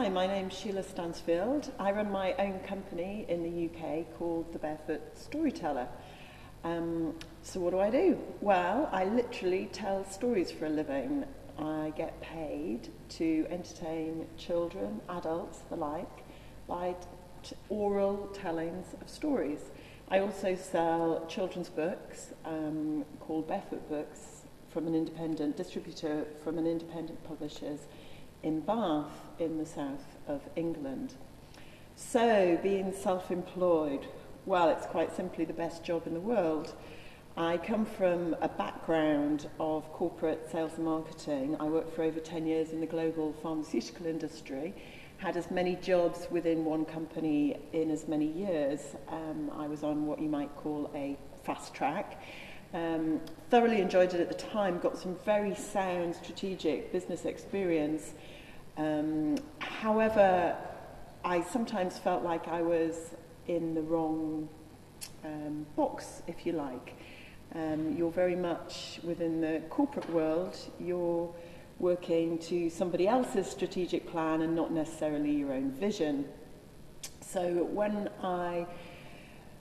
Hi, my name's Sheila Stansfield. I run my own company in the UK called The Barefoot Storyteller. So what do? Well, I literally tell stories for a living. I get paid to entertain children, adults, the like, by oral tellings of stories. I also sell children's books called Barefoot Books from an independent distributor, from an independent publishers in Bath in the south of England. So being self-employed, well, it's quite simply the best job in the world. I come from a background of corporate sales and marketing. I worked for over 10 years in the global pharmaceutical industry, had as many jobs within one company in as many years. I was on what you might call a fast track. Thoroughly enjoyed it at the time, got some very sound strategic business experience. However, I sometimes felt like I was in the wrong box, if you like. You're very much within the corporate world, you're working to somebody else's strategic plan and not necessarily your own vision. So when I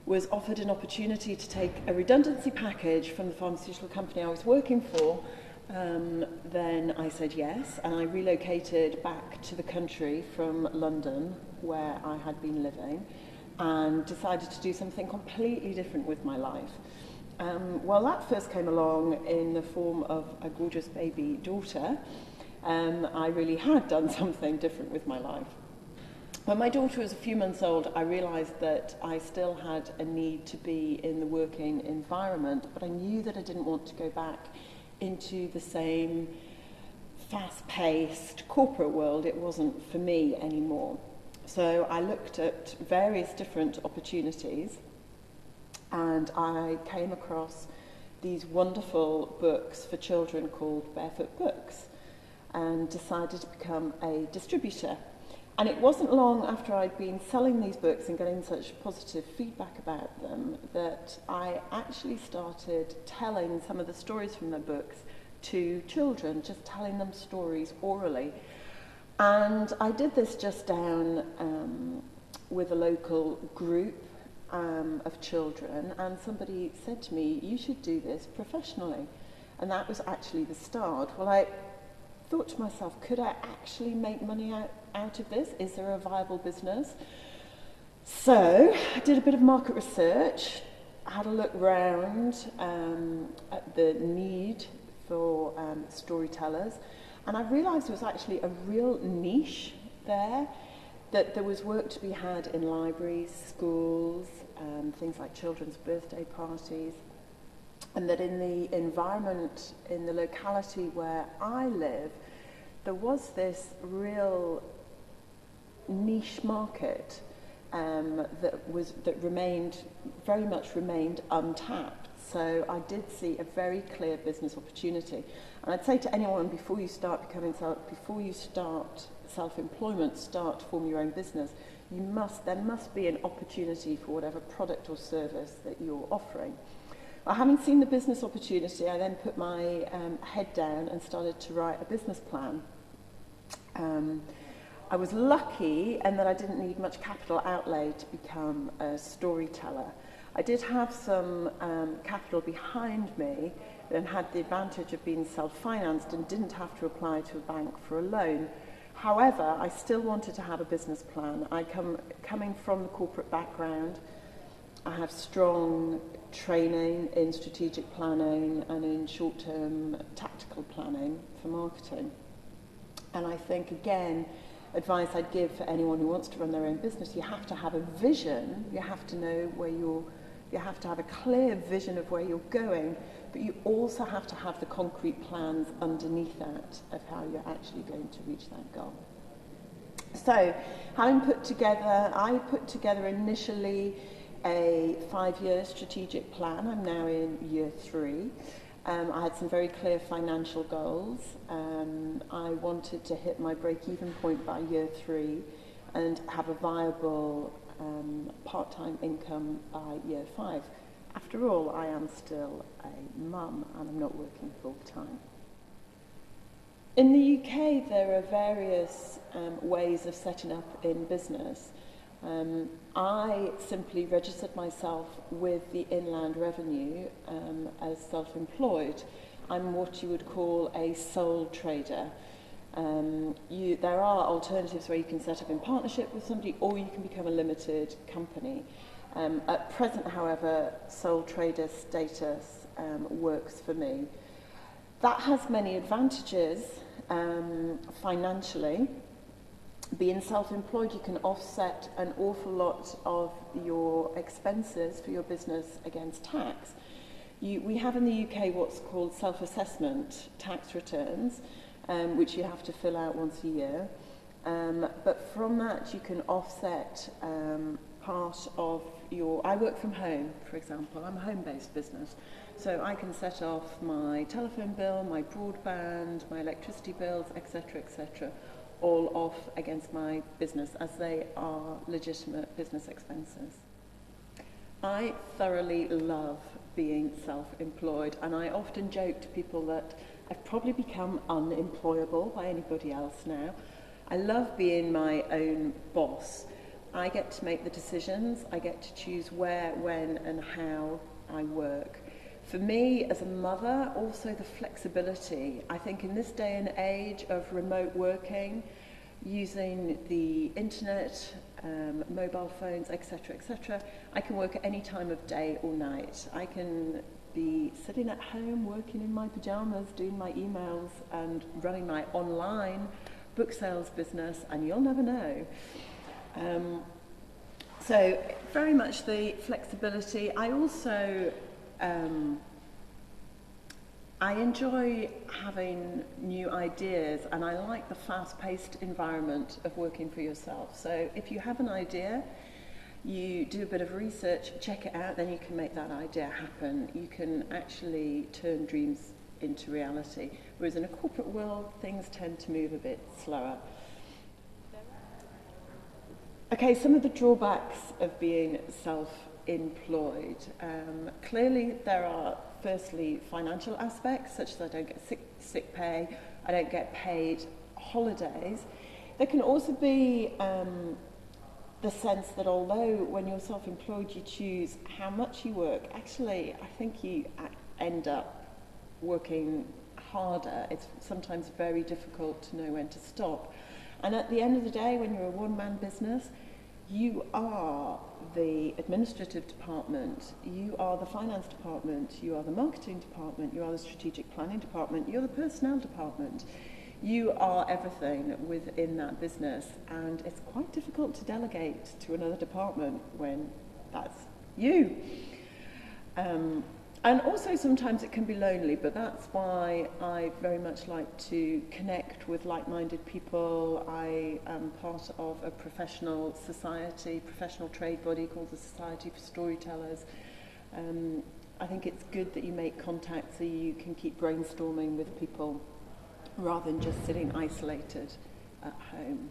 was offered an opportunity to take a redundancy package from the pharmaceutical company I was working for, then I said yes, and I relocated back to the country from London, where I had been living, and decided to do something completely different with my life. Well, that first came along in the form of a gorgeous baby daughter. I really had done something different with my life. When my daughter was a few months old, I realised that I still had a need to be in the working environment, but I knew that I didn't want to go back into the same fast-paced corporate world. It wasn't for me anymore. So I looked at various different opportunities, and I came across these wonderful books for children called Barefoot Books, and decided to become a distributor. And it wasn't long after I'd been selling these books and getting such positive feedback about them that I actually started telling some of the stories from the books to children, just telling them stories orally. And I did this just down with a local group of children, and somebody said to me, "You should do this professionally." And that was actually the start. Well, I thought to myself, could I actually make money out of this? Is there a viable business? So I did a bit of market research, had a look round at the need for storytellers, and I realised there was actually a real niche there, that there was work to be had in libraries, schools, things like children's birthday parties, and that in the environment, in the locality where I live, there was this real niche market that remained untapped. So I did see a very clear business opportunity. And I'd say to anyone, before you start self-employment, start to form your own business, there must be an opportunity for whatever product or service that you're offering. Well, having seen the business opportunity, I then put my head down and started to write a business plan. I was lucky in that I didn't need much capital outlay to become a storyteller. I did have some capital behind me and had the advantage of being self-financed and didn't have to apply to a bank for a loan. However, I still wanted to have a business plan. Coming from the corporate background, I have strong training in strategic planning and in short-term tactical planning for marketing. And I think, again, advice I'd give for anyone who wants to run their own business, you have to have a vision, you have to know you have to have a clear vision of where you're going, but you also have to have the concrete plans underneath that of how you're actually going to reach that goal. So, I put together initially a 5-year strategic plan. I'm now in year 3. I had some very clear financial goals. I wanted to hit my break-even point by year 3 and have a viable part-time income by year 5. After all, I am still a mum and I'm not working full-time. In the UK, there are various ways of setting up in business. I simply registered myself with the Inland Revenue as self-employed. I'm what you would call a sole trader. There are alternatives where you can set up in partnership with somebody, or you can become a limited company. At present, however, sole trader status works for me. That has many advantages financially. Being self-employed, you can offset an awful lot of your expenses for your business against tax. We have in the UK what's called self-assessment tax returns, which you have to fill out once a year. But from that, you can offset part of your... I work from home, for example. I'm a home-based business. So I can set off my telephone bill, my broadband, my electricity bills, etc., all off against my business as they are legitimate business expenses. I thoroughly love being self-employed, and I often joke to people that I've probably become unemployable by anybody else now. I love being my own boss. I get to make the decisions, I get to choose where, when and how I work. For me, as a mother, also the flexibility. I think in this day and age of remote working, using the internet, mobile phones, etc., I can work at any time of day or night. I can be sitting at home, working in my pajamas, doing my emails and running my online book sales business, and you'll never know. So very much the flexibility. I also I enjoy having new ideas, and I like the fast-paced environment of working for yourself. So if you have an idea, you do a bit of research, check it out, then you can make that idea happen. You can actually turn dreams into reality. Whereas in a corporate world, things tend to move a bit slower. Okay, some of the drawbacks of being self-employed. Clearly there are, firstly, financial aspects, such as I don't get sick pay, I don't get paid holidays. There can also be the sense that although when you're self-employed you choose how much you work, actually I think you end up working harder. It's sometimes very difficult to know when to stop. And at the end of the day, when you're a one-man business, you are the administrative department, you are the finance department, you are the marketing department, you are the strategic planning department, you're the personnel department. You are everything within that business, and it's quite difficult to delegate to another department when that's you. And also sometimes it can be lonely, but that's why I very much like to connect with like-minded people. I am part of a professional society, professional trade body called the Society for Storytellers. I think it's good that you make contact so you can keep brainstorming with people rather than just sitting isolated at home.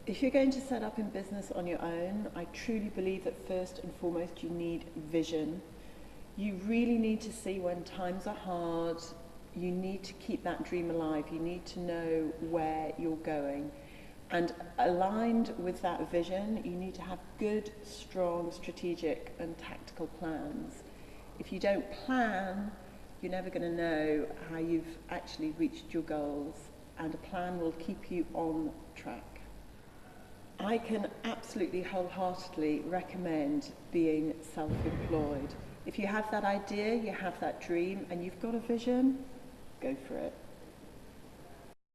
If you're going to set up in business on your own, I truly believe that first and foremost you need vision. You really need to see when times are hard. You need to keep that dream alive. You need to know where you're going. And aligned with that vision, you need to have good, strong, strategic and tactical plans. If you don't plan, you're never going to know how you've actually reached your goals, and a plan will keep you on track. I can absolutely wholeheartedly recommend being self-employed. If you have that idea, you have that dream, and you've got a vision, go for it.